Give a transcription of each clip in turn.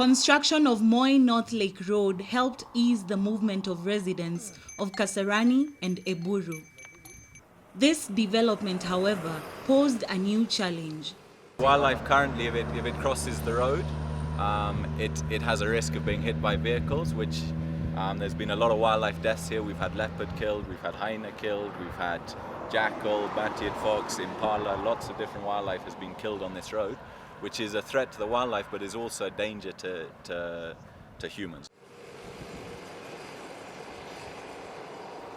Construction of Moi North Lake Road helped ease the movement of residents of Kasarani and Eburu. This development, however, posed a new challenge. Wildlife currently, if it crosses the road, it has a risk of being hit by vehicles, which there's been a lot of wildlife deaths here. We've had leopard killed, we've had hyena killed, we've had jackal, bat-eared fox, impala, lots of different wildlife has been killed on this road, which is a threat to the wildlife but is also a danger to humans.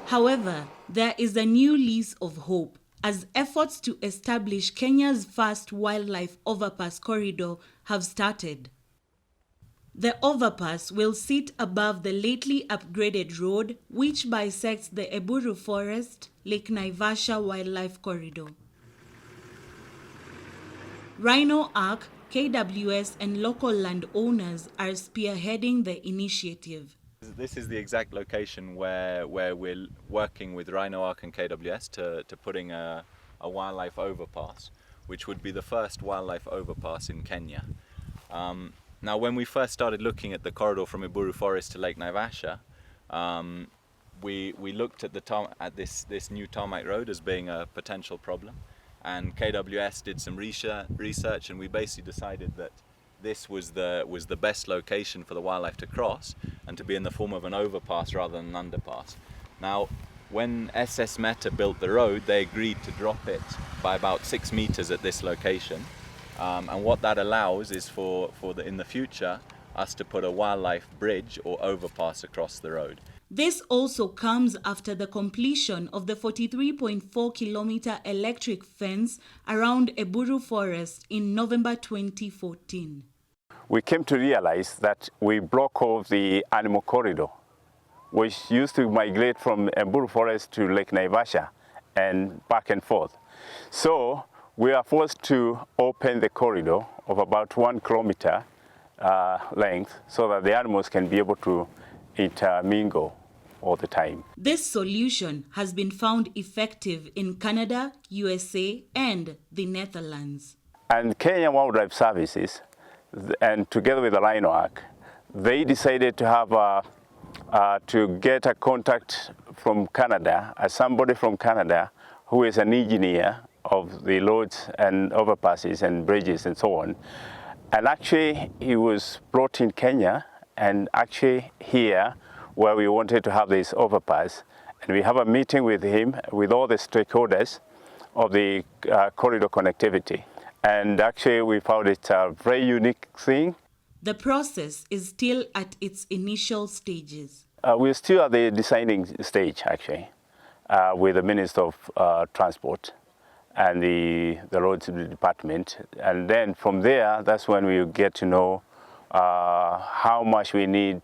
However, there is a new lease of hope as efforts to establish Kenya's first wildlife overpass corridor have started. The overpass will sit above the lately upgraded road which bisects the Eburu Forest, Lake Naivasha Wildlife Corridor. Rhino Ark, KWS and local landowners are spearheading the initiative. This is the exact location where we're working with Rhino Ark and KWS to putting a wildlife overpass, which would be the first wildlife overpass in Kenya. Now, when we first started looking at the corridor from Eburu Forest to Lake Naivasha, we looked at this new tarmac road as being a potential problem, and KWS did some research, and we basically decided that this was the best location for the wildlife to cross and to be in the form of an overpass rather than an underpass. Now, when SS Meta built the road, they agreed to drop it by about 6 meters at this location. And what that allows is in the future, us to put a wildlife bridge or overpass across the road. This also comes after the completion of the 43.4-kilometer electric fence around Eburu Forest in November 2014. We came to realize that we block off the animal corridor, which used to migrate from Eburu Forest to Lake Naivasha and back and forth. So we are forced to open the corridor of about 1 kilometer length so that the animals can be able to intermingle all the time. This solution has been found effective in Canada, USA, and the Netherlands. And Kenya Wildlife Services, and together with the Rhino Ark, they decided to have to get a contact from Canada, somebody from Canada who is an engineer of the roads and overpasses and bridges and so on. And actually, he was brought in Kenya and actually here where we wanted to have this overpass. And we have a meeting with him, with all the stakeholders of the corridor connectivity. And actually, we found it a very unique thing. The process is still at its initial stages. We're still at the designing stage, actually, with the Minister of Transport and the roads department. And then from there, that's when we get to know how much we need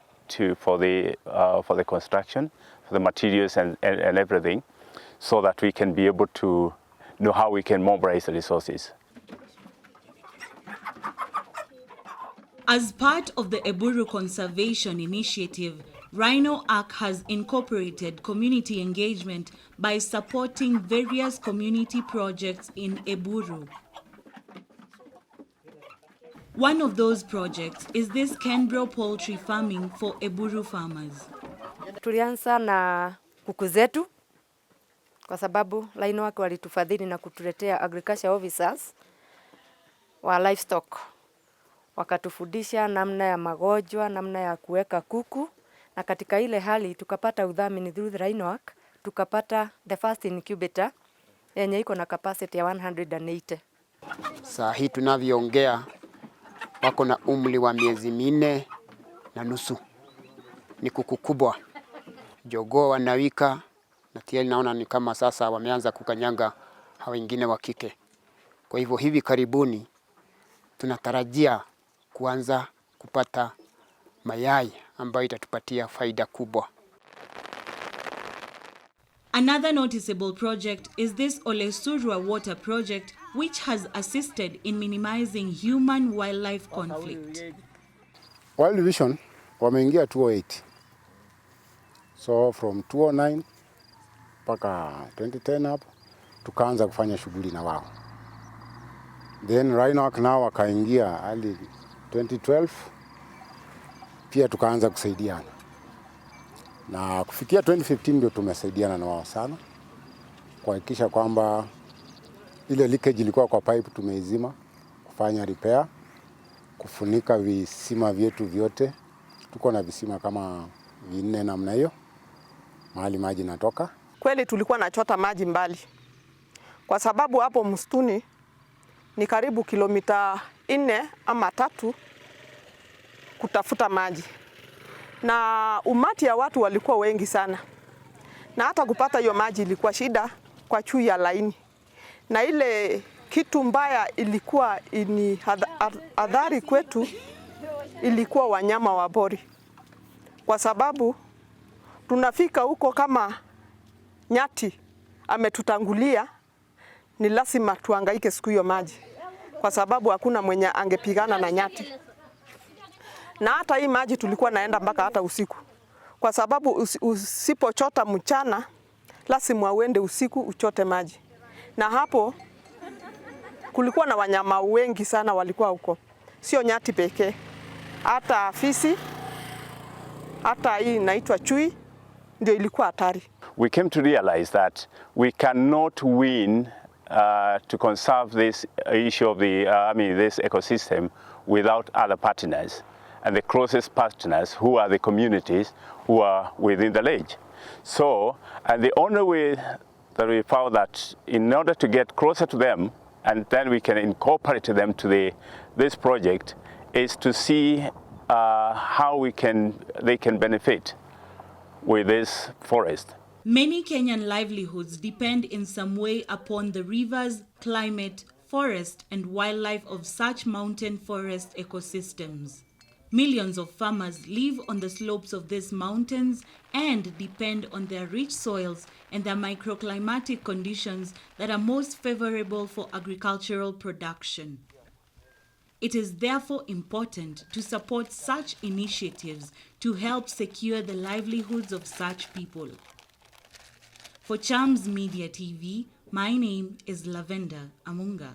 for the construction, for the materials and everything, so that we can be able to know how we can mobilize the resources. As part of the Eburu Conservation Initiative, Rhino Ark has incorporated community engagement by supporting various community projects in Eburu. One of those projects is this Kenbro poultry farming for Eburu farmers. Tulianza na kuku zetu kwa sababu Rhino Ark walitufadhili na kutuletea agriculture officers wa livestock. Wakatufundisha namna ya magonjwa, namna ya kuweka kuku, na katika ile hali tukapata udhamini through Rhino Ark, tukapata the first incubator yenye iko na capacity ya 180. Saa hii tunavyoongea wako na umri wa miezi 4.5. Ni kuku kubwa. Jogoo wanawika na tayari naona ni kama sasa wameanza kukanyanga hao wengine wa kike. Kwa hivyo hivi karibuni tunatarajia kuanza kupata mayai ambayo itatupatia faida kubwa. Another noticeable project is this Olesurwa water project, which has assisted in minimizing human-wildlife conflict. World Vision wameingia 208. So from 209 mpaka 2010 hapo tukaanza kufanya shughuli na wao. Then Rhino Ark nao wakaingia early 2012 pia tukaanza kusaidiana, na kufikia 2015 ndio tumesaidiana na wao sana kuhakikisha kwamba ile leakage ilikuwa kwa pipe tumeizima, kufanya repair, kufunika visima vyetu vyote. Tuko na visima kama 4 namna hiyo mahali maji natoka. Kweli tulikuwa nachota maji mbali, kwa sababu hapo msituni ni karibu kilomita 4 ama 3 kutafuta maji, na umati ya watu walikuwa wengi sana, na hata kupata hiyo maji ilikuwa shida kwa chui ya laini. Na ile kitu mbaya ilikuwa ni adhari kwetu ilikuwa wanyama wa pori, kwa sababu tunafika huko kama nyati ametutangulia, ni lazima tuhangaike siku hiyo maji, kwa sababu hakuna mwenye angepigana na nyati. Na hata hii maji tulikuwa naenda mpaka hata usiku, kwa sababu usipochota mchana lazima uende usiku uchote maji. Na hapo kulikuwa na wanyama wengi sana walikuwa huko, sio nyati pekee, hata fisi, hata hii inaitwa chui ndio ilikuwa hatari. We came to realize that we cannot win to conserve this issue of this ecosystem without other partners, and the closest partners who are the communities who are within the lake. So, and the only way that we found that in order to get closer to them and then we can incorporate them to this project is to see how they can benefit with this forest. Many Kenyan livelihoods depend in some way upon the rivers, climate, forest, and wildlife of such mountain forest ecosystems. Millions of farmers live on the slopes of these mountains and depend on their rich soils and their microclimatic conditions that are most favorable for agricultural production. It is therefore important to support such initiatives to help secure the livelihoods of such people. For Chams Media TV, my name is Lavenda Amunga.